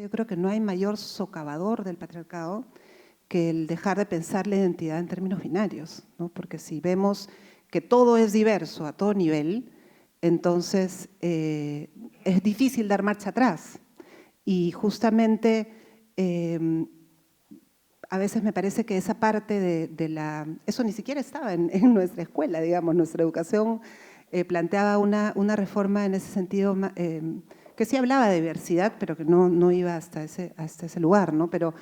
Yo creo que no hay mayor socavador del patriarcado que el dejar de pensar la identidad en términos binarios, ¿no? Porque si vemos que todo es diverso a todo nivel, entonces es difícil dar marcha atrás. Y justamente a veces me parece que esa parte eso ni siquiera estaba en nuestra escuela, digamos, nuestra educación planteaba una reforma en ese sentido que sí hablaba de diversidad, pero que no iba hasta ese lugar, ¿no? Pero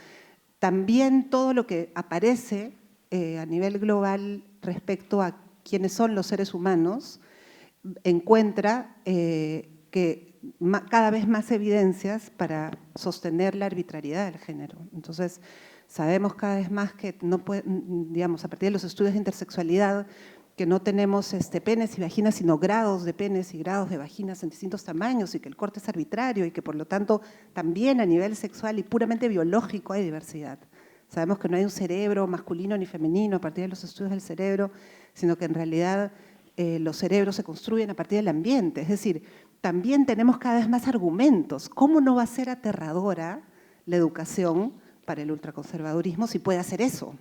también todo lo que aparece a nivel global respecto a quiénes son los seres humanos encuentra cada vez más evidencias para sostener la arbitrariedad del género. Entonces, sabemos cada vez más que no puede, digamos, a partir de los estudios de intersexualidad, que no tenemos penes y vaginas, sino grados de penes y grados de vaginas en distintos tamaños y que el corte es arbitrario y que por lo tanto también a nivel sexual y puramente biológico hay diversidad. Sabemos que no hay un cerebro masculino ni femenino a partir de los estudios del cerebro, sino que en realidad los cerebros se construyen a partir del ambiente. Es decir, también tenemos cada vez más argumentos. ¿Cómo no va a ser aterradora la educación para el ultraconservadurismo si puede hacer eso?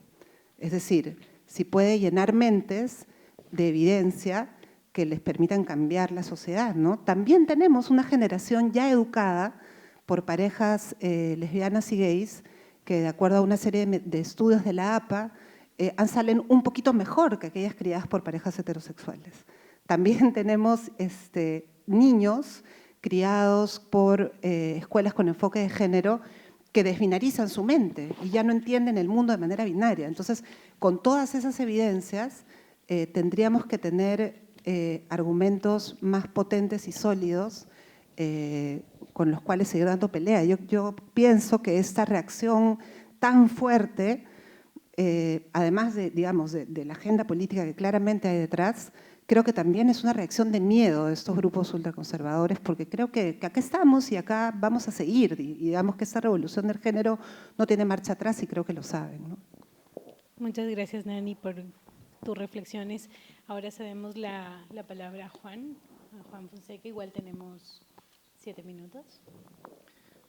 Es decir, si puede llenar mentes de evidencia que les permitan cambiar la sociedad, ¿no? También tenemos una generación ya educada por parejas lesbianas y gays que, de acuerdo a una serie de estudios de la APA, salen un poquito mejor que aquellas criadas por parejas heterosexuales. También tenemos niños criados por escuelas con enfoque de género que desbinarizan su mente y ya no entienden el mundo de manera binaria. Entonces, con todas esas evidencias, tendríamos que tener argumentos más potentes y sólidos con los cuales seguir dando pelea. Yo pienso que esta reacción tan fuerte, además digamos, de la agenda política que claramente hay detrás, creo que también es una reacción de miedo de estos grupos ultraconservadores, porque creo que acá estamos y acá vamos a seguir, y digamos que esta revolución del género no tiene marcha atrás y creo que lo saben, ¿no? Muchas gracias, Nani, por tus reflexiones. Ahora cedemos la palabra a Juan Fonseca. Igual tenemos 7 minutos.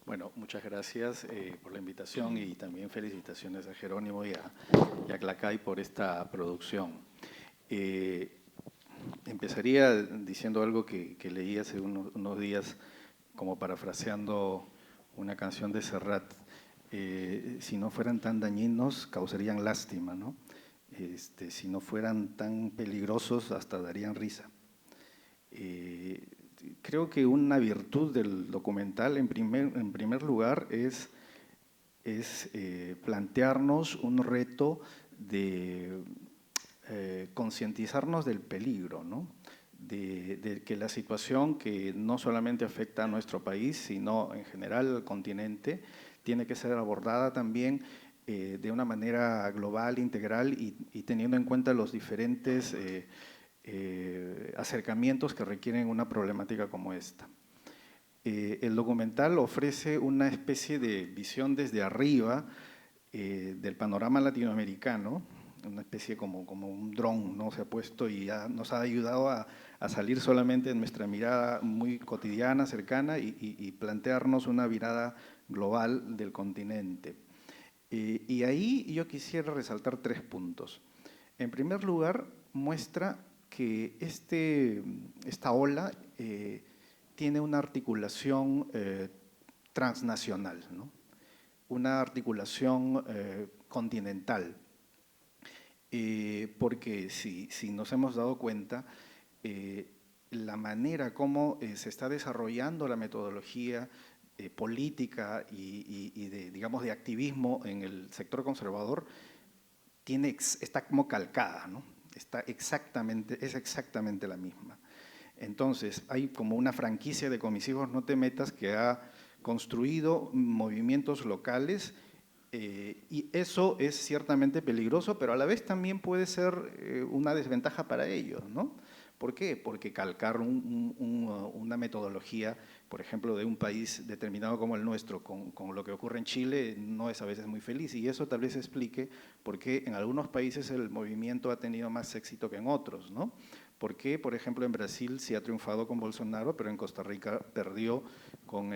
Bueno, muchas gracias por la invitación y también felicitaciones a Jerónimo y a Clacay por esta producción. Empezaría diciendo algo que leí hace unos días, como parafraseando una canción de Serrat. Si no fueran tan dañinos, causarían lástima, ¿no? Si no fueran tan peligrosos, hasta darían risa. Creo que una virtud del documental, en primer lugar, es plantearnos un reto de concientizarnos del peligro, ¿no? De que la situación que no solamente afecta a nuestro país, sino en general al continente, tiene que ser abordada también de una manera global, integral y teniendo en cuenta los diferentes acercamientos que requieren una problemática como esta. El documental ofrece una especie de visión desde arriba del panorama latinoamericano, una especie como un dron, ¿no? Se ha puesto y nos ha ayudado a salir solamente de nuestra mirada muy cotidiana, cercana y plantearnos una mirada global del continente. Y ahí yo quisiera resaltar 3 puntos. En primer lugar, muestra que esta ola tiene una articulación transnacional, ¿no? Una articulación continental, porque si nos hemos dado cuenta, la manera como se está desarrollando la metodología política y digamos, de activismo en el sector conservador está como calcada, ¿no? Es exactamente la misma. Entonces, hay como una franquicia de Con mis hijos no te metas que ha construido movimientos locales y eso es ciertamente peligroso, pero a la vez también puede ser una desventaja para ellos, ¿no? ¿Por qué? Porque calcar una metodología, por ejemplo, de un país determinado como el nuestro, con lo que ocurre en Chile, no es a veces muy feliz. Y eso tal vez explique por qué en algunos países el movimiento ha tenido más éxito que en otros, ¿no? ¿Por qué, por ejemplo, en Brasil sí ha triunfado con Bolsonaro, pero en Costa Rica perdió con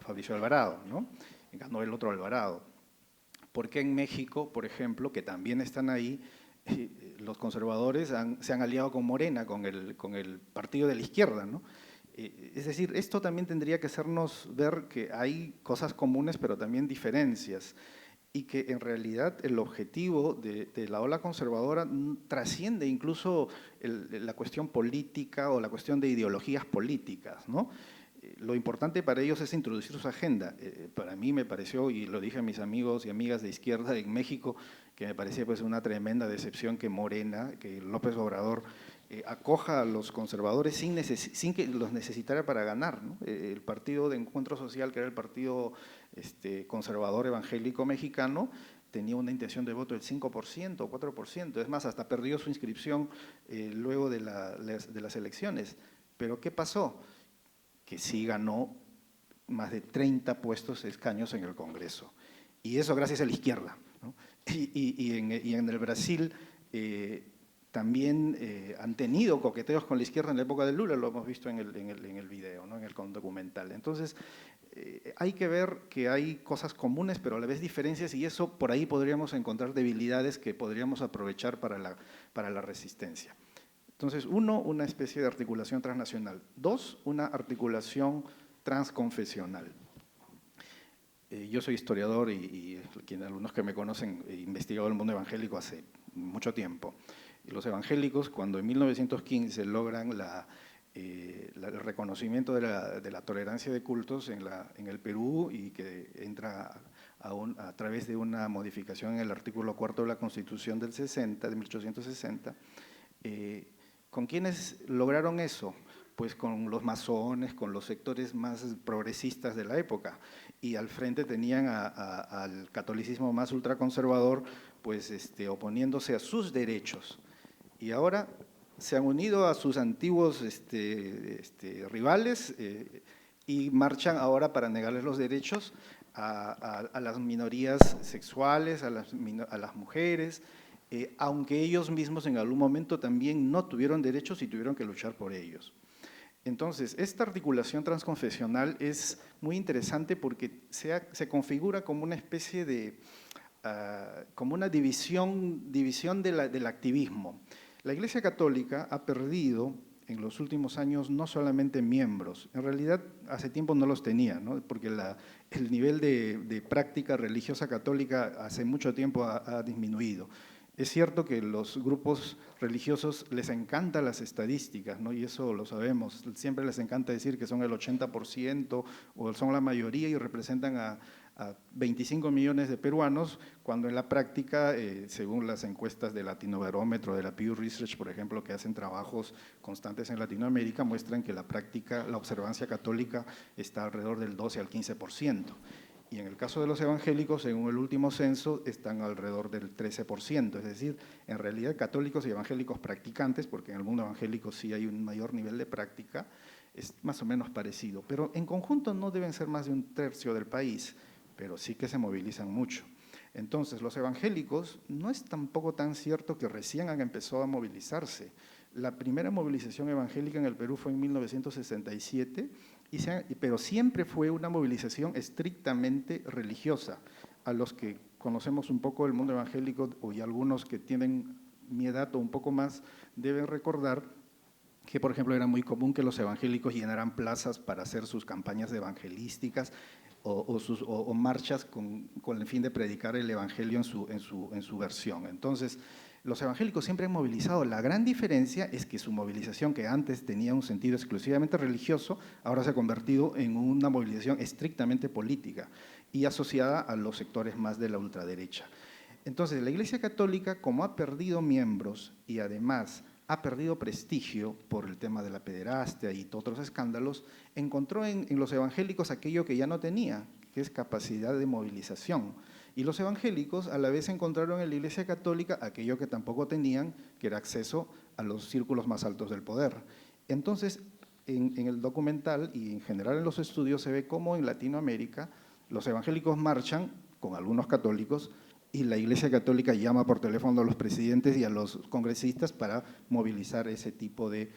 Fabricio Alvarado, ¿no? Ganó el otro Alvarado. ¿Por qué en México, por ejemplo, que también están ahí, los conservadores se han aliado con Morena, con el partido de la izquierda, ¿no? Es decir, esto también tendría que hacernos ver que hay cosas comunes, pero también diferencias, y que en realidad el objetivo de la ola conservadora trasciende incluso la cuestión política o la cuestión de ideologías políticas, ¿no? Lo importante para ellos es introducir su agenda. Para mí me pareció, y lo dije a mis amigos y amigas de izquierda en México, que me parecía pues una tremenda decepción que Morena, que López Obrador acoja a los conservadores sin que los necesitara para ganar, ¿no? El Partido de Encuentro Social, que era el partido conservador evangélico mexicano, tenía una intención de voto del 5% o 4%, es más, hasta perdió su inscripción luego de las elecciones. ¿Pero qué pasó? Que sí ganó más de 30 puestos, escaños en el Congreso. Y eso gracias a la izquierda, ¿no? Y en el Brasil también han tenido coqueteos con la izquierda en la época de Lula, lo hemos visto en el video, ¿no? En el documental. Entonces, hay que ver que hay cosas comunes, pero a la vez diferencias, y eso por ahí podríamos encontrar debilidades que podríamos aprovechar para la resistencia. Entonces, uno, una especie de articulación transnacional. Dos, una articulación transconfesional. Yo soy historiador y algunos que me conocen, he investigado el mundo evangélico hace mucho tiempo. Y los evangélicos, cuando en 1915 logran el reconocimiento de la tolerancia de cultos en el Perú, y que entra a través de una modificación en el artículo 4 de la Constitución de 1860, ¿con quiénes lograron eso? Pues con los masones, con los sectores más progresistas de la época, y al frente tenían al catolicismo más ultraconservador, pues oponiéndose a sus derechos. Y ahora se han unido a sus antiguos rivales y marchan ahora para negarles los derechos a las minorías sexuales, a las mujeres, aunque ellos mismos en algún momento también no tuvieron derechos y tuvieron que luchar por ellos. Entonces, esta articulación transconfesional es muy interesante porque se configura como una especie de, como una división del activismo. La Iglesia Católica ha perdido en los últimos años no solamente miembros, en realidad hace tiempo no los tenía, ¿no? Porque el nivel de práctica religiosa católica hace mucho tiempo ha disminuido. Es cierto que los grupos religiosos les encantan las estadísticas, ¿no? Y eso lo sabemos, siempre les encanta decir que son el 80% o son la mayoría y representan a 25 millones de peruanos, cuando en la práctica, según las encuestas de Latinobarómetro, de la Pew Research, por ejemplo, que hacen trabajos constantes en Latinoamérica, muestran que la observancia católica está alrededor del 12 al 15%. Y en el caso de los evangélicos, según el último censo, están alrededor del 13%, es decir, en realidad católicos y evangélicos practicantes, porque en el mundo evangélico sí hay un mayor nivel de práctica, es más o menos parecido, pero en conjunto no deben ser más de un tercio del país, pero sí que se movilizan mucho. Entonces, los evangélicos no es tampoco tan cierto que recién han empezado a movilizarse. La primera movilización evangélica en el Perú fue en 1967, pero siempre fue una movilización estrictamente religiosa. A los que conocemos un poco el mundo evangélico, y algunos que tienen mi edad o un poco más, deben recordar que, por ejemplo, era muy común que los evangélicos llenaran plazas para hacer sus campañas evangelísticas o marchas con el fin de predicar el evangelio en su versión. Entonces, los evangélicos siempre han movilizado. La gran diferencia es que su movilización, que antes tenía un sentido exclusivamente religioso, ahora se ha convertido en una movilización estrictamente política y asociada a los sectores más de la ultraderecha. Entonces, la Iglesia Católica, como ha perdido miembros y además ha perdido prestigio por el tema de la pederastia y otros escándalos, encontró en los evangélicos aquello que ya no tenía, que es capacidad de movilización. Y los evangélicos a la vez encontraron en la Iglesia Católica aquello que tampoco tenían, que era acceso a los círculos más altos del poder. Entonces, en el documental y en general en los estudios se ve cómo en Latinoamérica los evangélicos marchan con algunos católicos y la Iglesia Católica llama por teléfono a los presidentes y a los congresistas para movilizar ese tipo de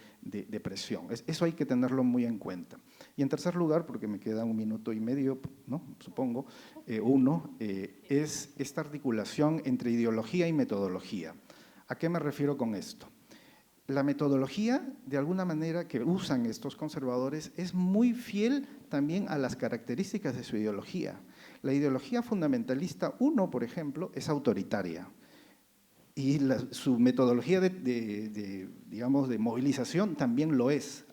presión. Eso hay que tenerlo muy en cuenta. Y en tercer lugar, porque me queda 1 minuto y medio, ¿no? Supongo, es esta articulación entre ideología y metodología. ¿A qué me refiero con esto? La metodología, de alguna manera, que usan estos conservadores es muy fiel también a las características de su ideología. La ideología fundamentalista 1, por ejemplo, es autoritaria y su metodología digamos, de movilización también lo es,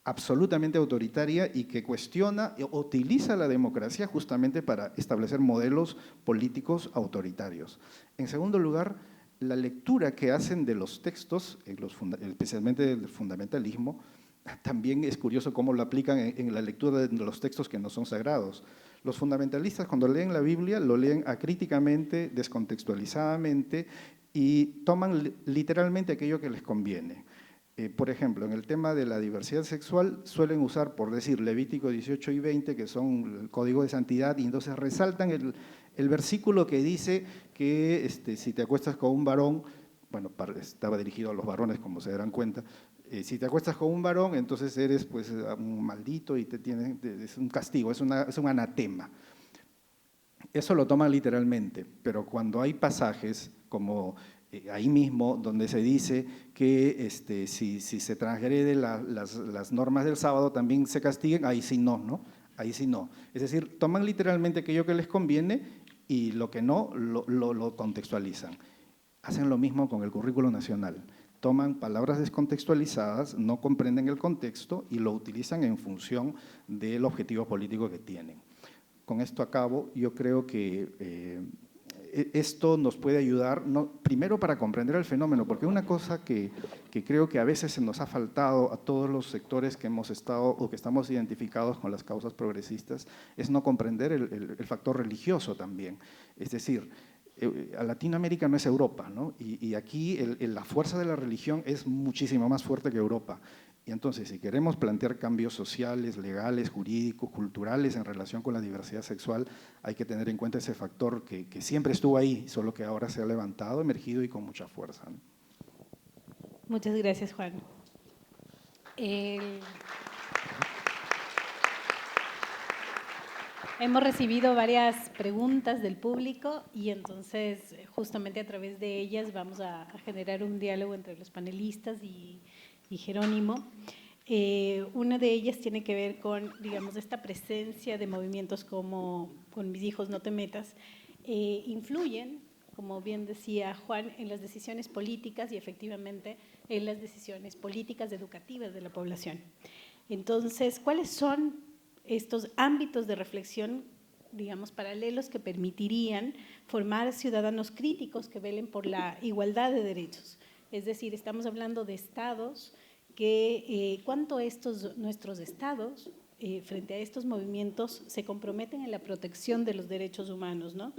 absolutamente autoritaria y que cuestiona, utiliza la democracia justamente para establecer modelos políticos autoritarios. En segundo lugar, la lectura que hacen de los textos, especialmente del fundamentalismo, también es curioso cómo lo aplican en la lectura de los textos que no son sagrados. Los fundamentalistas, cuando leen la Biblia, lo leen acríticamente, descontextualizadamente y toman literalmente aquello que les conviene. Por ejemplo, en el tema de la diversidad sexual suelen usar, por decir, Levítico 18 y 20, que son el código de santidad, y entonces resaltan el versículo que dice que si te acuestas con un varón, bueno, estaba dirigido a los varones, como se darán cuenta, si te acuestas con un varón, entonces eres pues un maldito y es un castigo, es un anatema. Eso lo toman literalmente, pero cuando hay pasajes como ahí mismo, donde se dice que si se transgrede las normas del sábado también se castiguen, ahí sí no, ¿no? Ahí sí no. Es decir, toman literalmente aquello que les conviene y lo que no lo contextualizan. Hacen lo mismo con el currículo nacional. Toman palabras descontextualizadas, no comprenden el contexto y lo utilizan en función del objetivo político que tienen. Con esto acabo. Yo creo que esto nos puede ayudar, primero para comprender el fenómeno, porque una cosa que creo que a veces se nos ha faltado a todos los sectores que hemos estado o que estamos identificados con las causas progresistas, es no comprender el factor religioso también. Es decir, a Latinoamérica no es Europa, ¿no? Y aquí la fuerza de la religión es muchísimo más fuerte que Europa. Y entonces, si queremos plantear cambios sociales, legales, jurídicos, culturales en relación con la diversidad sexual, hay que tener en cuenta ese factor que siempre estuvo ahí, solo que ahora se ha levantado, emergido y con mucha fuerza, ¿no? Muchas gracias, Juan. Hemos recibido varias preguntas del público y entonces justamente a través de ellas vamos a generar un diálogo entre los panelistas y Jerónimo. Una de ellas tiene que ver con, digamos, esta presencia de movimientos como Con mis hijos no te metas, influyen, como bien decía Juan, en las decisiones políticas y efectivamente en las decisiones políticas educativas de la población. Entonces, ¿cuáles son estos ámbitos de reflexión, digamos, paralelos que permitirían formar ciudadanos críticos que velen por la igualdad de derechos? Es decir, estamos hablando de estados que cuánto nuestros estados, frente a estos movimientos, se comprometen en la protección de los derechos humanos, ¿no?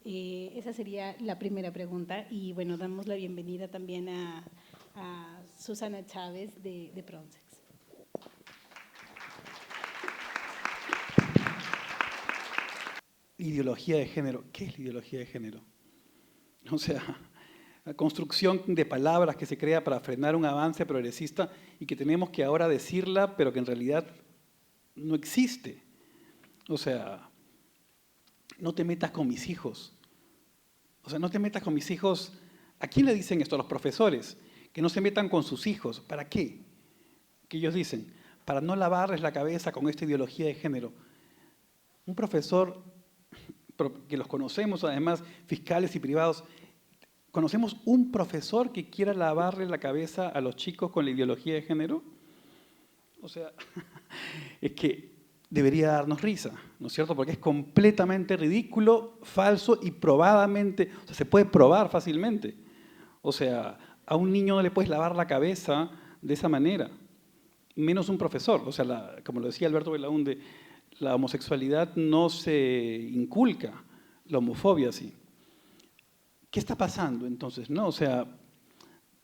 Esa sería la primera pregunta. Y bueno, damos la bienvenida también a Susana Chávez de Pronsex. Ideología de género. ¿Qué es la ideología de género? O sea, la construcción de palabras que se crea para frenar un avance progresista y que tenemos que ahora decirla, pero que en realidad no existe. O sea, no te metas con mis hijos. O sea, no te metas con mis hijos. ¿A quién le dicen esto? A los profesores. Que no se metan con sus hijos. ¿Para qué? Que ellos dicen, para no lavarles la cabeza con esta ideología de género. Un profesor, que los conocemos además, fiscales y privados, ¿conocemos un profesor que quiera lavarle la cabeza a los chicos con la ideología de género? O sea, es que debería darnos risa, ¿no es cierto? Porque es completamente ridículo, falso y probadamente, o sea, se puede probar fácilmente. O sea, a un niño no le puedes lavar la cabeza de esa manera, menos un profesor. O sea, como lo decía Alberto Belaúnde, la homosexualidad no se inculca, la homofobia sí. ¿Qué está pasando entonces? ¿No? O sea,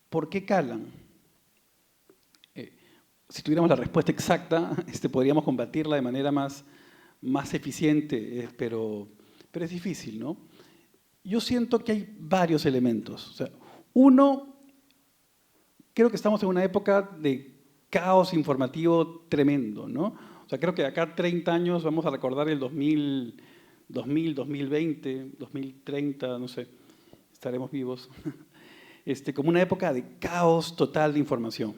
¿por qué calan? Si tuviéramos la respuesta exacta, podríamos combatirla de manera más eficiente, pero es difícil, ¿no? Yo siento que hay varios elementos. O sea, uno, creo que estamos en una época de caos informativo tremendo, ¿no? O sea, creo que de acá a 30 años vamos a recordar el 2000, 2020, 2030, no sé, estaremos vivos, como una época de caos total de información,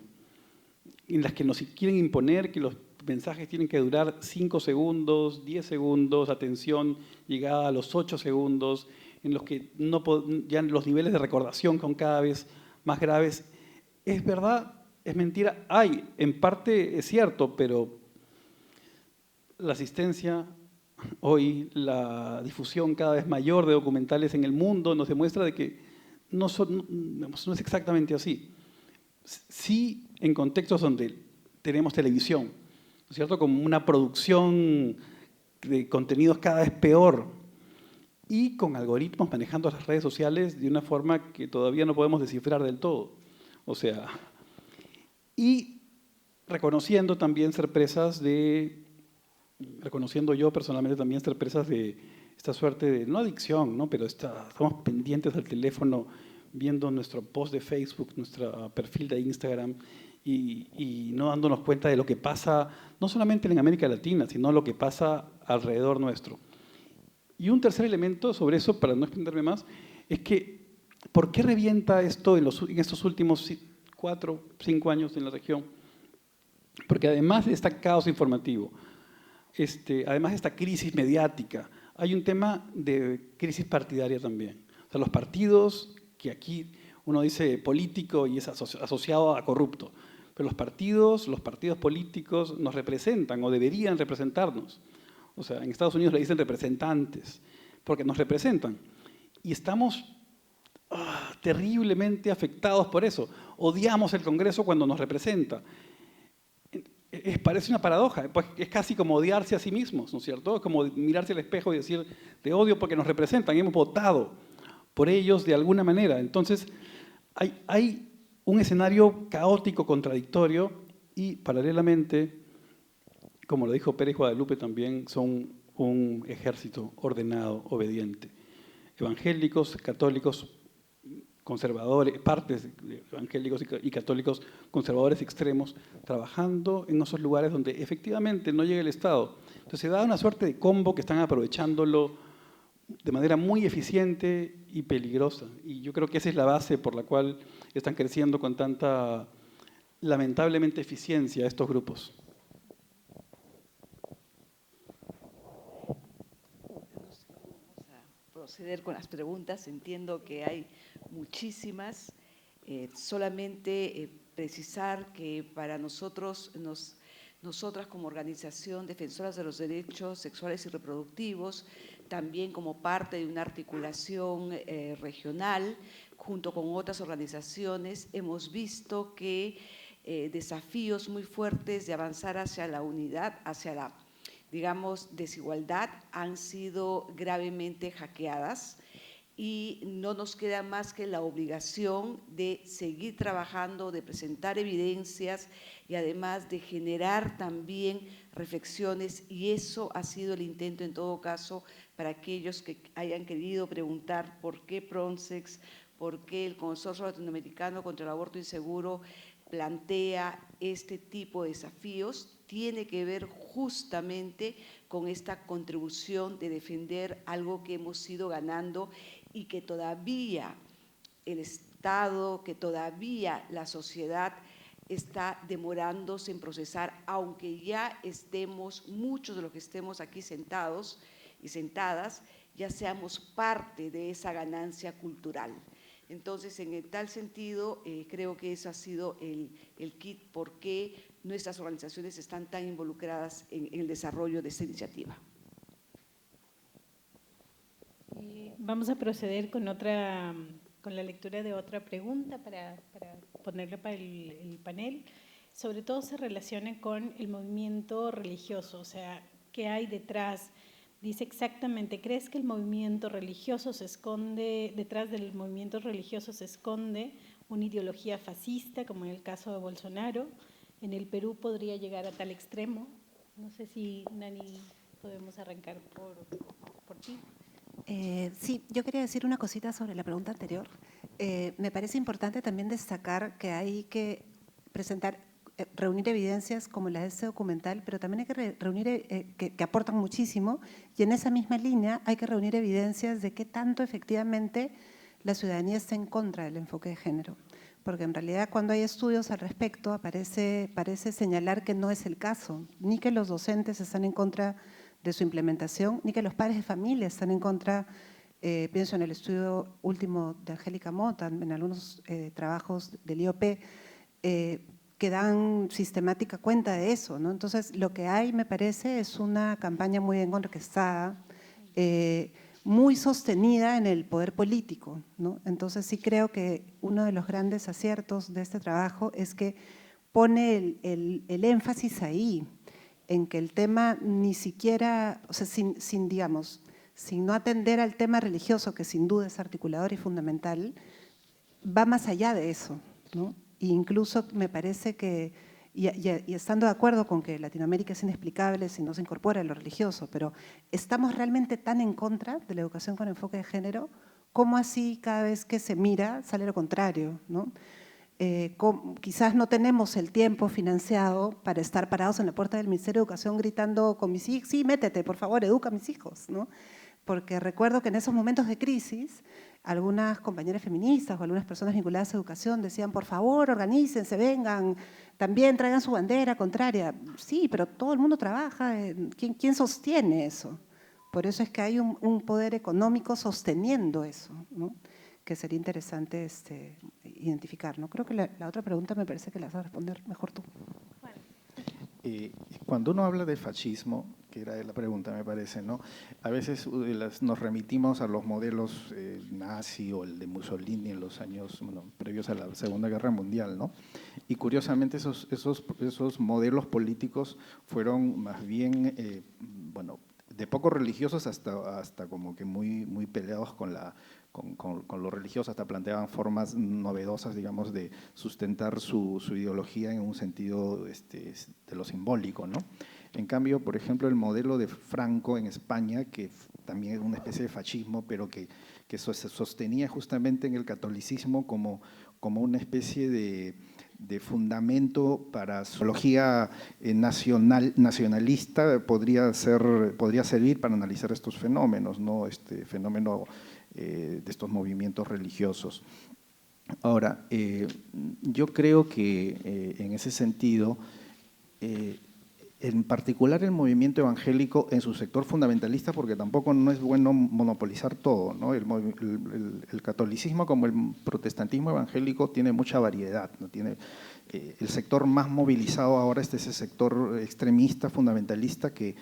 en las que nos quieren imponer que los mensajes tienen que durar 5 segundos, 10 segundos, atención, llegada a los 8 segundos, en los que ya los niveles de recordación son cada vez más graves. Es verdad, es mentira, en parte es cierto, pero la asistencia hoy, la difusión cada vez mayor de documentales en el mundo nos demuestra de que no es exactamente así. Sí, en contextos donde tenemos televisión, ¿no es cierto?, como una producción de contenidos cada vez peor y con algoritmos manejando las redes sociales de una forma que todavía no podemos descifrar del todo. O sea, y reconociendo también ser presas reconociendo yo personalmente también ser presas de esta suerte de, no adicción, ¿no?, pero estamos pendientes del teléfono, viendo nuestro post de Facebook, nuestro perfil de Instagram y no dándonos cuenta de lo que pasa, no solamente en América Latina, sino lo que pasa alrededor nuestro. Y un tercer elemento sobre eso, para no extenderme más, es que ¿por qué revienta esto en estos últimos 4, 5 años en la región? Porque además de este caos informativo, además de esta crisis mediática, hay un tema de crisis partidaria también. O sea, los partidos, que aquí uno dice político y es asociado a corrupto, pero los partidos políticos nos representan o deberían representarnos. O sea, en Estados Unidos le dicen representantes, porque nos representan. Y estamos terriblemente afectados por eso. Odiamos el Congreso cuando nos representa. Parece una paradoja, pues es casi como odiarse a sí mismos, ¿no es cierto? Es como mirarse al espejo y decir, te odio porque nos representan, hemos votado por ellos de alguna manera. Entonces, hay un escenario caótico, contradictorio, y paralelamente, como lo dijo Pérez Guadalupe también, son un ejército ordenado, obediente. Evangélicos, católicos, conservadores, partes de evangélicos y católicos conservadores extremos, trabajando en esos lugares donde efectivamente no llega el Estado. Entonces se da una suerte de combo que están aprovechándolo de manera muy eficiente y peligrosa. Y yo creo que esa es la base por la cual están creciendo con tanta, lamentablemente, eficiencia estos grupos. Proceder con las preguntas. Entiendo que hay muchísimas. Solamente precisar que para nosotras como organización defensoras de los derechos sexuales y reproductivos, también como parte de una articulación regional, junto con otras organizaciones, hemos visto que desafíos muy fuertes de avanzar hacia la unidad, hacia la, digamos, desigualdad, han sido gravemente hackeadas y no nos queda más que la obligación de seguir trabajando, de presentar evidencias y además de generar también reflexiones, y eso ha sido el intento en todo caso para aquellos que hayan querido preguntar por qué PRONSEX, por qué el Consorcio Latinoamericano contra el Aborto Inseguro plantea este tipo de desafíos. Tiene que ver justamente con esta contribución de defender algo que hemos ido ganando y que todavía el Estado, que todavía la sociedad está demorándose en procesar, aunque ya estemos, muchos de los que estemos aquí sentados y sentadas, ya seamos parte de esa ganancia cultural. Entonces, en tal sentido, creo que eso ha sido el kit por qué nuestras organizaciones están tan involucradas en el desarrollo de esta iniciativa. Vamos a proceder con la lectura de otra pregunta para ponerla para el panel. Sobre todo se relaciona con el movimiento religioso, o sea, ¿qué hay detrás? Dice exactamente, ¿crees que el movimiento religioso se esconde, detrás del movimiento religioso se esconde una ideología fascista, como en el caso de Bolsonaro? ¿En el Perú podría llegar a tal extremo? No sé si, Nani, podemos arrancar por ti. Sí, yo quería decir una cosita sobre la pregunta anterior. Me parece importante también destacar que hay que presentar, reunir evidencias como la de este documental, pero también hay que reunir, que aportan muchísimo, y en esa misma línea hay que reunir evidencias de qué tanto efectivamente la ciudadanía está en contra del enfoque de género. Porque en realidad cuando hay estudios al respecto parece señalar que no es el caso, ni que los docentes están en contra de su implementación, ni que los padres de familia están en contra. Pienso en el estudio último de Angélica Mota, en algunos trabajos del IOP, que dan sistemática cuenta de eso, ¿no? Entonces, lo que hay, me parece, es una campaña muy bien orquestada, muy sostenida en el poder político, ¿no? Entonces, sí creo que uno de los grandes aciertos de este trabajo es que pone el énfasis ahí, en que el tema ni siquiera, o sea, digamos, sin no atender al tema religioso, que sin duda es articulador y fundamental, va más allá de eso, ¿no? E incluso me parece que, y estando de acuerdo con que Latinoamérica es inexplicable si no se incorpora lo religioso, pero estamos realmente tan en contra de la educación con enfoque de género, como así cada vez que se mira sale lo contrario, ¿no? Quizás no tenemos el tiempo financiado para estar parados en la puerta del Ministerio de Educación gritando con mis hijos, sí, métete, por favor, educa a mis hijos, ¿no? Porque recuerdo que en esos momentos de crisis, algunas compañeras feministas o algunas personas vinculadas a educación decían, por favor, organícense, vengan, también traigan su bandera contraria. Sí, pero todo el mundo trabaja, ¿quién sostiene eso? Por eso es que hay un poder económico sosteniendo eso, ¿no? Que sería interesante identificar, ¿no? Creo que la otra pregunta me parece que la vas a responder mejor tú. Cuando uno habla de fascismo, que era la pregunta, me parece, ¿no? A veces nos remitimos a los modelos nazi o el de Mussolini en los años previos a la Segunda Guerra Mundial, ¿no? Y curiosamente esos modelos políticos fueron más bien, de poco religiosos hasta como que muy peleados con lo religioso, hasta planteaban formas novedosas, digamos, de sustentar su ideología en un sentido de lo simbólico, ¿no? En cambio, por ejemplo, el modelo de Franco en España, que también es una especie de fascismo, pero que se sostenía justamente en el catolicismo como una especie de fundamento para su ideología nacionalista, podría servir para analizar estos fenómenos, ¿no? Este fenómeno de estos movimientos religiosos. Ahora, yo creo que en ese sentido, en particular el movimiento evangélico en su sector fundamentalista, porque tampoco no es bueno monopolizar todo, ¿no? El catolicismo como el protestantismo evangélico tiene mucha variedad, ¿no? El sector más movilizado ahora es ese sector extremista, fundamentalista, que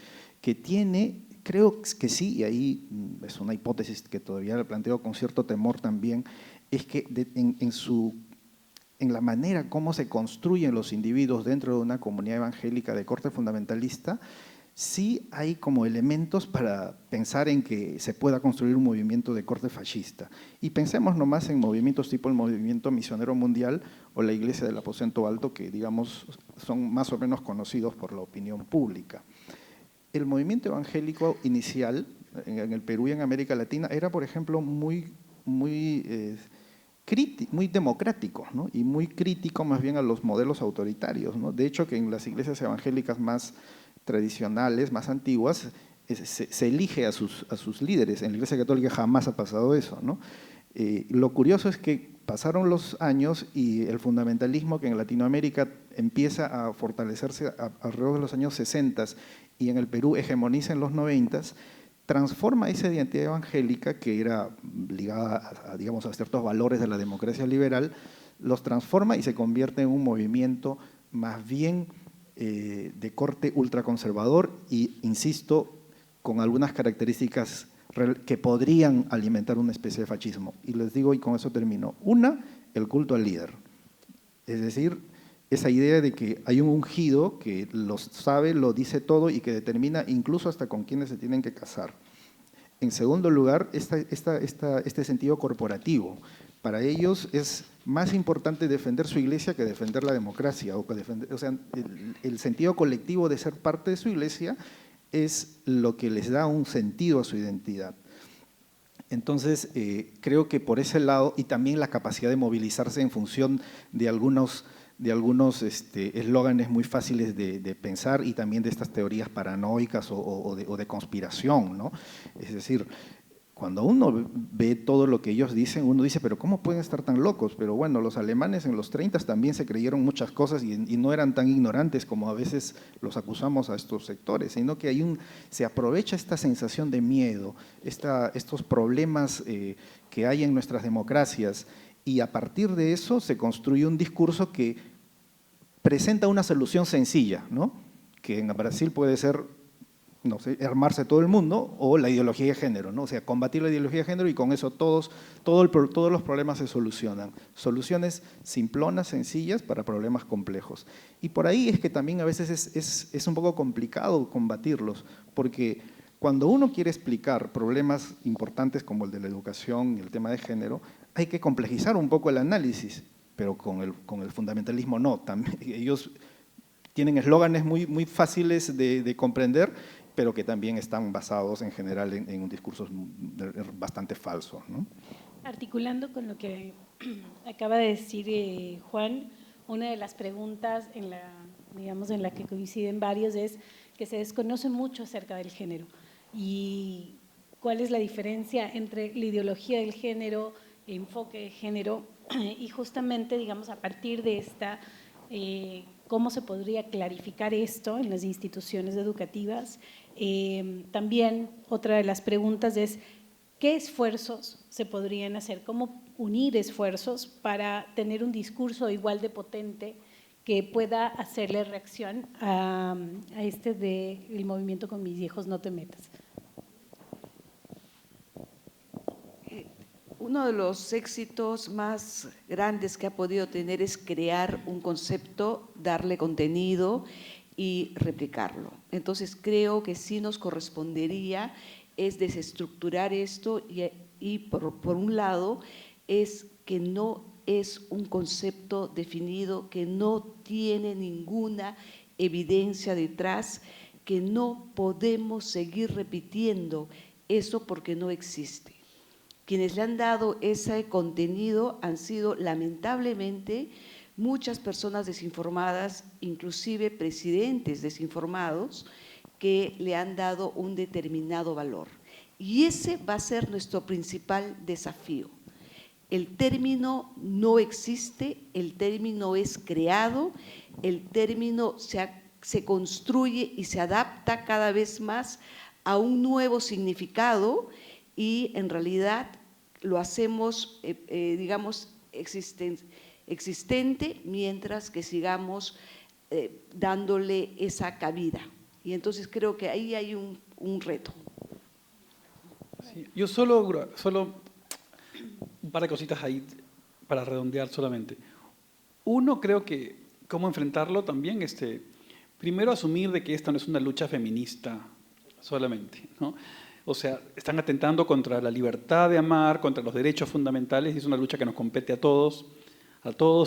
tiene, creo que sí, y ahí es una hipótesis que todavía la planteo con cierto temor también, es que en la manera como se construyen los individuos dentro de una comunidad evangélica de corte fundamentalista, sí hay como elementos para pensar en que se pueda construir un movimiento de corte fascista. Y pensemos nomás en movimientos tipo el movimiento misionero mundial o la Iglesia del Aposento Alto, que digamos son más o menos conocidos por la opinión pública. El movimiento evangélico inicial en el Perú y en América Latina era, por ejemplo, muy democrático, ¿no? Y muy crítico más bien a los modelos autoritarios, ¿no? De hecho, que en las iglesias evangélicas más tradicionales, más antiguas, se elige a sus líderes. En la Iglesia Católica jamás ha pasado eso, ¿no? Lo curioso es que pasaron los años y el fundamentalismo que en Latinoamérica empieza a fortalecerse alrededor de los años 60 y en el Perú hegemoniza en los 90, transforma esa identidad evangélica que era ligada digamos, a ciertos valores de la democracia liberal, los transforma y se convierte en un movimiento más bien de corte ultraconservador y, insisto, con algunas características que podrían alimentar una especie de fascismo. Y les digo, y con eso termino, una, el culto al líder. Es decir, esa idea de que hay un ungido que lo sabe, lo dice todo y que determina incluso hasta con quiénes se tienen que casar. En segundo lugar, este sentido corporativo. Para ellos es más importante defender su iglesia que defender la democracia. O sea, el sentido colectivo de ser parte de su iglesia es lo que les da un sentido a su identidad. Entonces, creo que por ese lado, y también la capacidad de movilizarse en función de algunos eslóganes muy fáciles de pensar y también de estas teorías paranoicas o de conspiración, ¿no? Es decir, cuando uno ve todo lo que ellos dicen, uno dice, pero ¿cómo pueden estar tan locos? Pero bueno, los alemanes en los 30 también se creyeron muchas cosas y no eran tan ignorantes como a veces los acusamos a estos sectores, sino que se aprovecha esta sensación de miedo, estos problemas que hay en nuestras democracias, y a partir de eso se construye un discurso que presenta una solución sencilla, ¿no? Que en Brasil puede ser, no sé, armarse todo el mundo, o la ideología de género, ¿no? O sea, combatir la ideología de género y con eso todos los problemas se solucionan. Soluciones simplonas, sencillas para problemas complejos. Y por ahí es que también a veces es un poco complicado combatirlos, porque cuando uno quiere explicar problemas importantes como el de la educación y el tema de género, hay que complejizar un poco el análisis, pero con el fundamentalismo no. También, ellos tienen eslóganes muy fáciles de comprender, pero que también están basados en general en un discurso bastante falso, ¿no? Articulando con lo que acaba de decir Juan, una de las preguntas en la que coinciden varios es que se desconoce mucho acerca del género y cuál es la diferencia entre la ideología del género, enfoque de género, y justamente, digamos, a partir de esta, cómo se podría clarificar esto en las instituciones educativas. También otra de las preguntas es, ¿qué esfuerzos se podrían hacer? ¿Cómo unir esfuerzos para tener un discurso igual de potente que pueda hacerle reacción a del movimiento Con mis hijos no te metas? Uno de los éxitos más grandes que ha podido tener es crear un concepto, darle contenido y replicarlo. Entonces creo que sí nos correspondería es desestructurar esto y por un lado es que no es un concepto definido, que no tiene ninguna evidencia detrás, que no podemos seguir repitiendo eso porque no existe. Quienes le han dado ese contenido han sido lamentablemente muchas personas desinformadas, inclusive presidentes desinformados, que le han dado un determinado valor. Y ese va a ser nuestro principal desafío. El término no existe, el término es creado, el término se construye y se adapta cada vez más a un nuevo significado y en realidad lo hacemos, digamos, existente mientras que sigamos dándole esa cabida. Y entonces creo que ahí hay un reto. Sí, yo solo un par de cositas ahí para redondear solamente. Uno, creo que cómo enfrentarlo también, primero asumir de que esta no es una lucha feminista solamente, ¿no? O sea, están atentando contra la libertad de amar, contra los derechos fundamentales, y es una lucha que nos compete a todos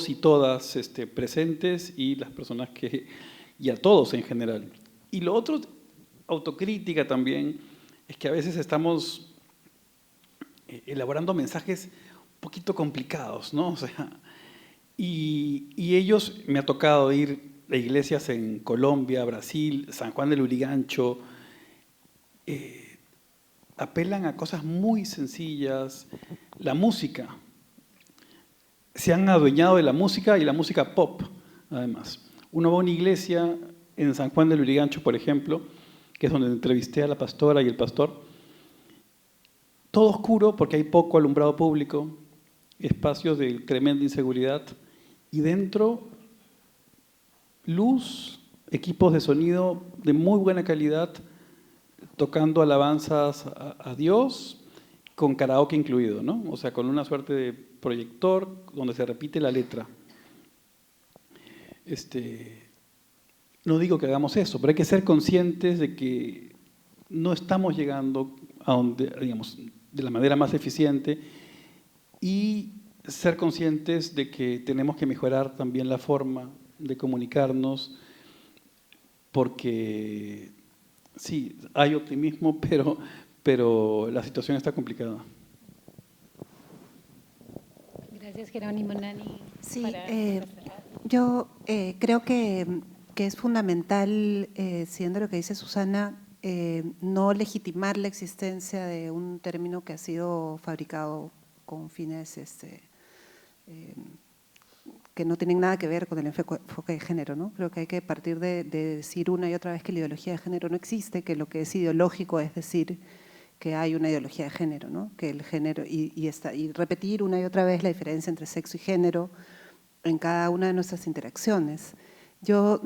y todas presentes y las personas y a todos en general. Y lo otro, autocrítica también, es que a veces estamos elaborando mensajes un poquito complicados, ¿no? O sea, y ellos, me ha tocado ir a iglesias en Colombia, Brasil, San Juan del Lurigancho, apelan a cosas muy sencillas. La música, se han adueñado de la música y la música pop, además. Uno va a una iglesia en San Juan del Lurigancho, por ejemplo, que es donde entrevisté a la pastora y el pastor, todo oscuro porque hay poco alumbrado público, espacios de tremenda inseguridad, y dentro luz, equipos de sonido de muy buena calidad, tocando alabanzas a Dios, con karaoke incluido, ¿no? O sea, con una suerte de proyector donde se repite la letra. No digo que hagamos eso, pero hay que ser conscientes de que no estamos llegando a donde, digamos, de la manera más eficiente, y ser conscientes de que tenemos que mejorar también la forma de comunicarnos, porque sí, hay optimismo, pero la situación está complicada. Gracias, Jerónimo. Nani. Sí, para cerrar. yo creo que es fundamental, siguiendo lo que dice Susana, no legitimar la existencia de un término que ha sido fabricado con fines que no tienen nada que ver con el enfoque de género, ¿no? Creo que hay que partir de decir una y otra vez que la ideología de género no existe, que lo que es ideológico es decir que hay una ideología de género, ¿no? Que el género, y repetir una y otra vez la diferencia entre sexo y género en cada una de nuestras interacciones. Yo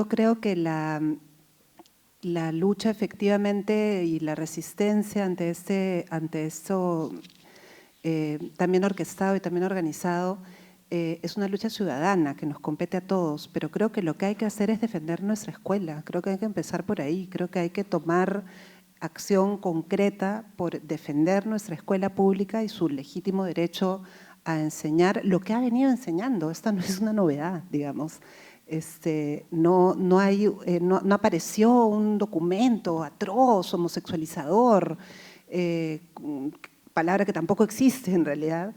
creo que la lucha efectivamente y la resistencia ante esto también orquestado y también organizado es una lucha ciudadana que nos compete a todos, pero creo que lo que hay que hacer es defender nuestra escuela, creo que hay que empezar por ahí, creo que hay que tomar acción concreta por defender nuestra escuela pública y su legítimo derecho a enseñar lo que ha venido enseñando. Esta no es una novedad, digamos. No apareció un documento atroz, homosexualizador, palabra que tampoco existe en realidad,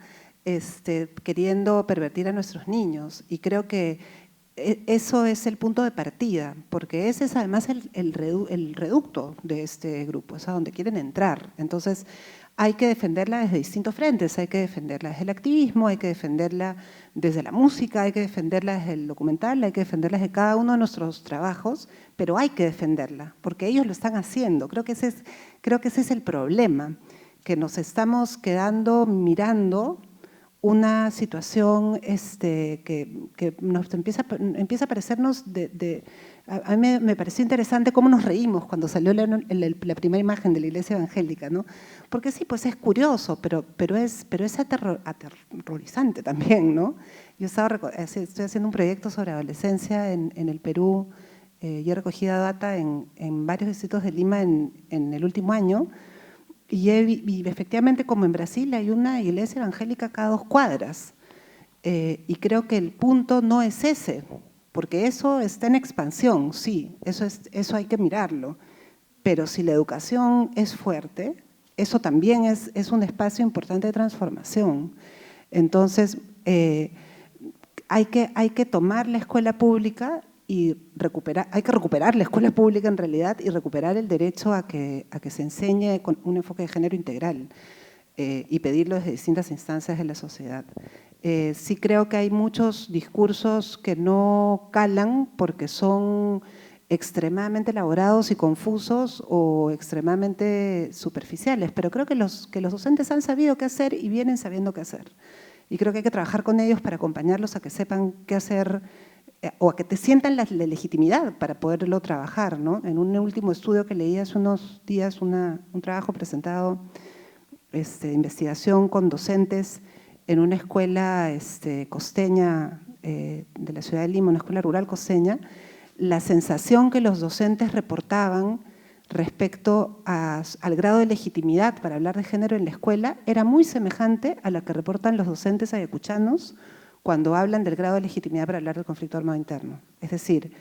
queriendo pervertir a nuestros niños. Y creo que eso es el punto de partida, porque ese es además el reducto de este grupo, es a donde quieren entrar. Entonces, hay que defenderla desde distintos frentes, hay que defenderla desde el activismo, hay que defenderla desde la música, hay que defenderla desde el documental, hay que defenderla desde cada uno de nuestros trabajos, pero hay que defenderla, porque ellos lo están haciendo. Creo que ese es el problema, que nos estamos quedando mirando una situación que nos empieza a parecernos a mí me pareció interesante cómo nos reímos cuando salió la primera imagen de la iglesia evangélica, ¿no? Porque sí, pues es curioso, pero es aterrorizante también, ¿no? Yo estoy haciendo un proyecto sobre adolescencia en el Perú y he recogido data en varios distritos de Lima en el último año. Y efectivamente, como en Brasil, hay una iglesia evangélica cada 2 cuadras. Y creo que el punto no es ese, porque eso está en expansión, sí, eso hay que mirarlo. Pero si la educación es fuerte, eso también es un espacio importante de transformación. Entonces, hay que tomar la escuela pública y hay que recuperar la escuela pública en realidad y recuperar el derecho a que se enseñe con un enfoque de género integral y pedirlo desde distintas instancias de la sociedad. Sí creo que hay muchos discursos que no calan porque son extremadamente elaborados y confusos o extremadamente superficiales, pero creo que los docentes han sabido qué hacer y vienen sabiendo qué hacer. Y creo que hay que trabajar con ellos para acompañarlos a que sepan qué hacer o a que te sientan la legitimidad para poderlo trabajar, ¿no? En un último estudio que leí hace unos días, un trabajo presentado, investigación con docentes en una escuela costeña de la ciudad de Lima, una escuela rural costeña, la sensación que los docentes reportaban respecto al grado de legitimidad para hablar de género en la escuela era muy semejante a la que reportan los docentes ayacuchanos cuando hablan del grado de legitimidad para hablar del conflicto armado interno. Es decir,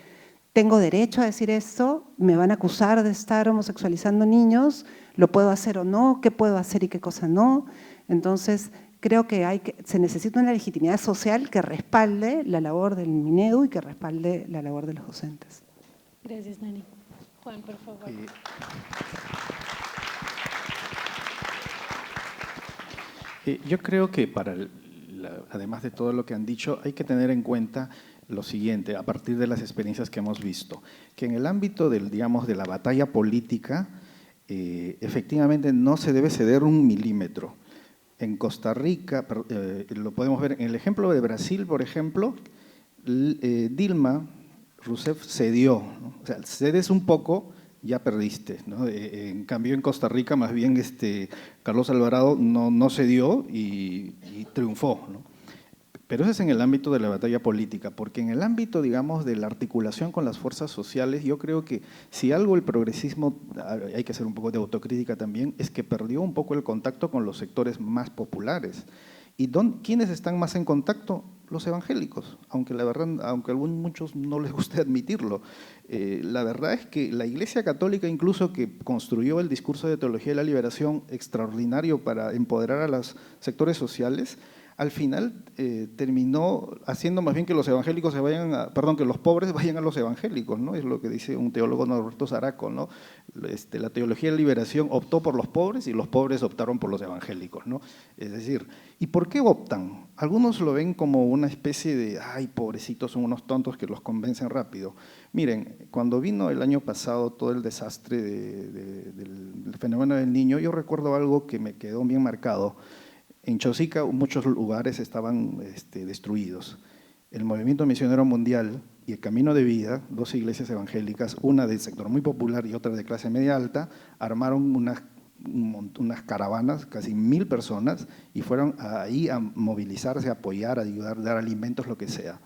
tengo derecho a decir esto, me van a acusar de estar homosexualizando niños, lo puedo hacer o no, qué puedo hacer y qué cosa no. Entonces, creo que se necesita una legitimidad social que respalde la labor del Minedu y que respalde la labor de los docentes. Gracias, Nani. Juan, por favor. Yo creo que además de todo lo que han dicho, hay que tener en cuenta lo siguiente, a partir de las experiencias que hemos visto, que en el ámbito de la batalla política, efectivamente no se debe ceder un milímetro. En Costa Rica, lo podemos ver en el ejemplo de Brasil, por ejemplo, Dilma Rousseff cedió, ¿no? O sea, cedes un poco, ya perdiste, ¿no? En cambio, en Costa Rica, más bien Carlos Alvarado no cedió y triunfó, ¿no? Pero eso es en el ámbito de la batalla política, porque en el ámbito, digamos, de la articulación con las fuerzas sociales, yo creo que si algo el progresismo, hay que hacer un poco de autocrítica también, es que perdió un poco el contacto con los sectores más populares. ¿Y quiénes están más en contacto? Los evangélicos, aunque la verdad, aunque a muchos no les guste admitirlo. La verdad es que la Iglesia Católica, incluso que construyó el discurso de teología de la liberación extraordinario para empoderar a los sectores sociales, al final terminó haciendo más bien que los evangélicos que los pobres vayan a los evangélicos, ¿no? Es lo que dice un teólogo, Norberto Zaraco, ¿no? La teología de liberación optó por los pobres y los pobres optaron por los evangélicos, ¿no? Es decir, ¿y por qué optan? Algunos lo ven como una especie de, ay, pobrecitos, son unos tontos que los convencen rápido. Miren, cuando vino el año pasado todo el desastre del fenómeno del Niño, yo recuerdo algo que me quedó bien marcado. En Chosica muchos lugares estaban destruidos. El Movimiento Misionero Mundial y el Camino de Vida, dos iglesias evangélicas, una del sector muy popular y otra de clase media alta, armaron unas caravanas, casi 1000 personas, y fueron ahí a movilizarse, a apoyar, a ayudar, dar alimentos, lo que sea.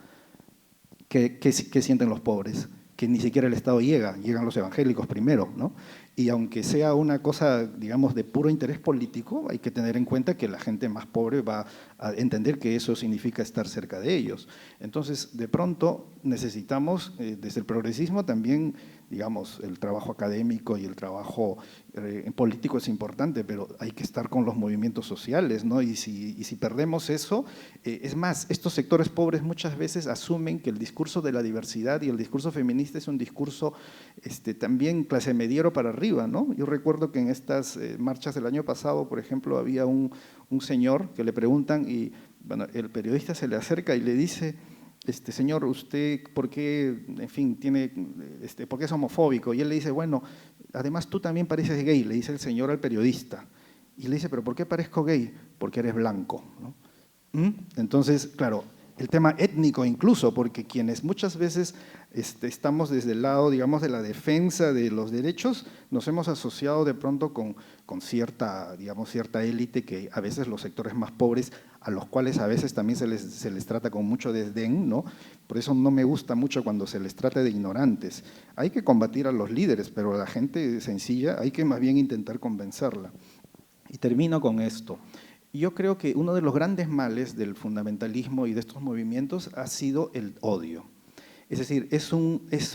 ¿Qué sienten los pobres? Que ni siquiera el Estado llegan los evangélicos primero, ¿no? Y aunque sea una cosa, digamos, de puro interés político, hay que tener en cuenta que la gente más pobre va a entender que eso significa estar cerca de ellos. Entonces, de pronto, necesitamos, desde el progresismo también, digamos, el trabajo académico y el trabajo político es importante, pero hay que estar con los movimientos sociales, ¿no? Y si perdemos eso, es más, estos sectores pobres muchas veces asumen que el discurso de la diversidad y el discurso feminista es un discurso también clase mediero para arriba, ¿no? Yo recuerdo que en estas marchas del año pasado, por ejemplo, había un señor que le preguntan y bueno, el periodista se le acerca y le dice, señor, ¿usted por qué, en fin, por qué es homofóbico? Y él le dice, bueno, además tú también pareces gay, le dice el señor al periodista. Y le dice, ¿pero por qué parezco gay? Porque eres blanco, ¿no? Entonces, claro, el tema étnico incluso, porque quienes muchas veces estamos desde el lado, digamos, de la defensa de los derechos, nos hemos asociado de pronto con cierta, digamos, cierta élite que a veces los sectores más pobres, a los cuales a veces también se les trata con mucho desdén, ¿no? Por eso no me gusta mucho cuando se les trata de ignorantes. Hay que combatir a los líderes, pero a la gente sencilla hay que más bien intentar convencerla. Y termino con esto. Yo creo que uno de los grandes males del fundamentalismo y de estos movimientos ha sido el odio. Es decir, es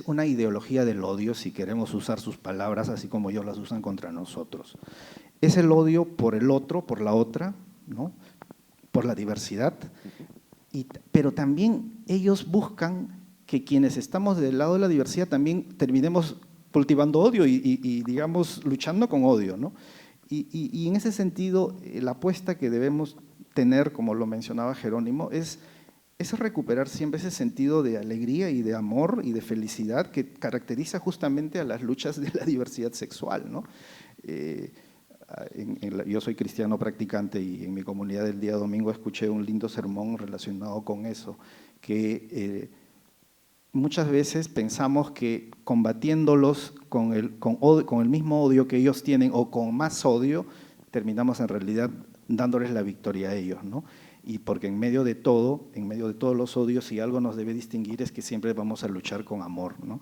una ideología del odio, si queremos usar sus palabras, así como ellos las usan contra nosotros. Es el odio por el otro, por la otra, ¿no? Por la diversidad, pero también ellos buscan que quienes estamos del lado de la diversidad también terminemos cultivando odio y digamos, luchando con odio, ¿no? Y en ese sentido, la apuesta que debemos tener, como lo mencionaba Jerónimo, es recuperar siempre ese sentido de alegría y de amor y de felicidad que caracteriza justamente a las luchas de la diversidad sexual, ¿no? Yo soy cristiano practicante y en mi comunidad del día domingo escuché un lindo sermón relacionado con eso, que muchas veces pensamos que combatiéndolos con el mismo odio que ellos tienen o con más odio, terminamos en realidad dándoles la victoria a ellos, ¿no? Y porque en medio de todos los odios, si algo nos debe distinguir es que siempre vamos a luchar con amor, ¿no?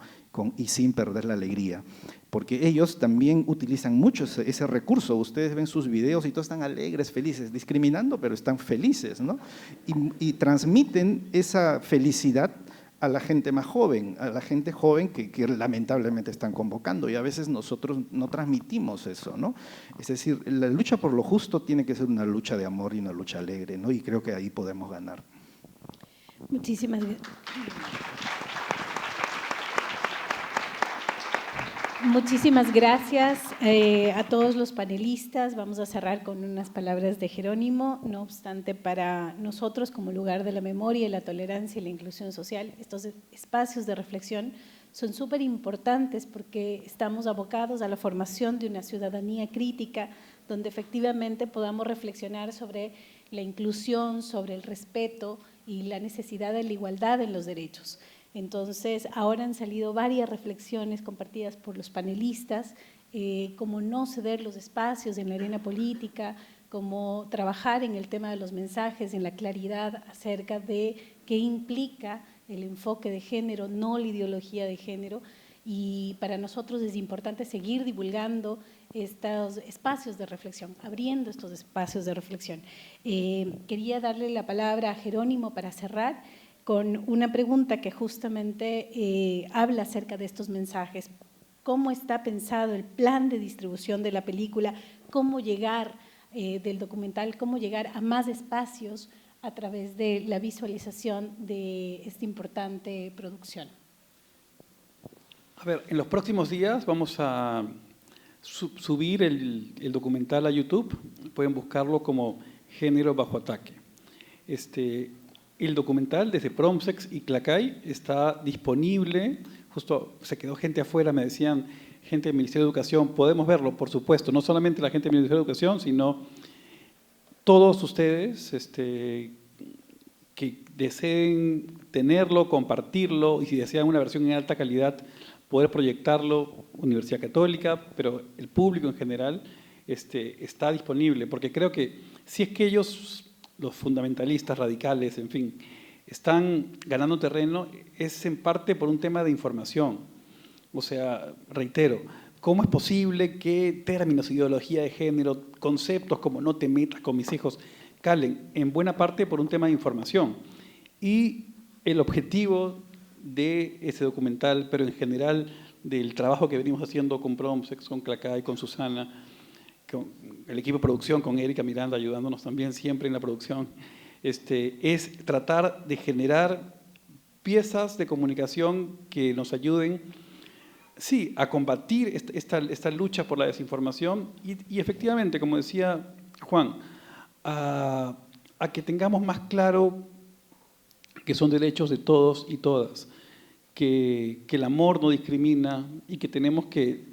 Y sin perder la alegría. Porque ellos también utilizan mucho ese recurso. Ustedes ven sus videos y todos están alegres, felices, discriminando, pero están felices, ¿no? Y transmiten esa felicidad a la gente más joven, a la gente joven que lamentablemente están convocando y a veces nosotros no transmitimos eso, ¿no? Es decir, la lucha por lo justo tiene que ser una lucha de amor y una lucha alegre, ¿no? Y creo que ahí podemos ganar. Muchísimas gracias. Muchísimas gracias a todos los panelistas. Vamos a cerrar con unas palabras de Jerónimo. No obstante, para nosotros como lugar de la memoria, la tolerancia y la inclusión social, estos espacios de reflexión son súper importantes porque estamos abocados a la formación de una ciudadanía crítica donde efectivamente podamos reflexionar sobre la inclusión, sobre el respeto y la necesidad de la igualdad en los derechos. Entonces, ahora han salido varias reflexiones compartidas por los panelistas, como no ceder los espacios en la arena política, como trabajar en el tema de los mensajes, en la claridad acerca de qué implica el enfoque de género, no la ideología de género. Y para nosotros es importante seguir divulgando estos espacios de reflexión, abriendo estos espacios de reflexión. Quería darle la palabra a Jerónimo para cerrar con una pregunta que justamente habla acerca de estos mensajes. ¿Cómo está pensado el plan de distribución de la película? ¿Cómo llegar del documental? ¿Cómo llegar a más espacios a través de la visualización de esta importante producción. A ver, en los próximos días vamos a subir el documental a YouTube. Pueden buscarlo como Género bajo ataque. El documental desde Promsex y Clacay está disponible. Justo se quedó gente afuera, me decían, gente del Ministerio de Educación. Podemos verlo, por supuesto, no solamente la gente del Ministerio de Educación, sino todos ustedes que deseen tenerlo, compartirlo, y si desean una versión en alta calidad, poder proyectarlo, Universidad Católica, pero el público en general está disponible, porque creo que si es que ellos, los fundamentalistas, radicales, en fin, están ganando terreno, es en parte por un tema de información. O sea, reitero, ¿cómo es posible que términos, ideología de género, conceptos como no te metas con mis hijos, calen? En buena parte por un tema de información. Y el objetivo de ese documental, pero en general del trabajo que venimos haciendo con Promsex, con Clacay, con Susana, con el equipo de producción, con Erika Miranda ayudándonos también siempre en la producción, es tratar de generar piezas de comunicación que nos ayuden, sí, a combatir esta lucha por la desinformación y efectivamente, como decía Juan, a que tengamos más claro que son derechos de todos y todas, que el amor no discrimina y que tenemos que,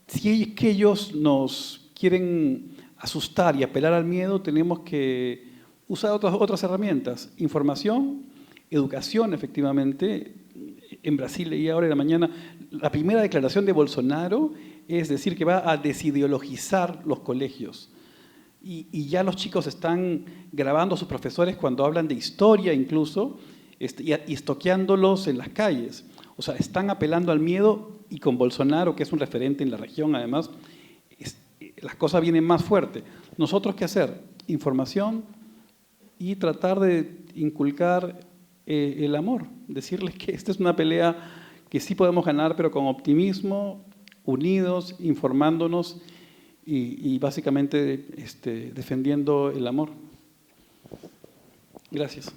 si es que ellos nos quieren asustar y apelar al miedo, tenemos que usar otras herramientas, información, educación efectivamente. En Brasil leí ahora en la mañana, la primera declaración de Bolsonaro es decir que va a desideologizar los colegios. Y ya los chicos están grabando a sus profesores cuando hablan de historia incluso, y estoqueándolos en las calles. O sea, están apelando al miedo y con Bolsonaro, que es un referente en la región además, las cosas vienen más fuertes. ¿Nosotros qué hacer? Información y tratar de inculcar el amor. Decirles que esta es una pelea que sí podemos ganar, pero con optimismo, unidos, informándonos y básicamente defendiendo el amor. Gracias.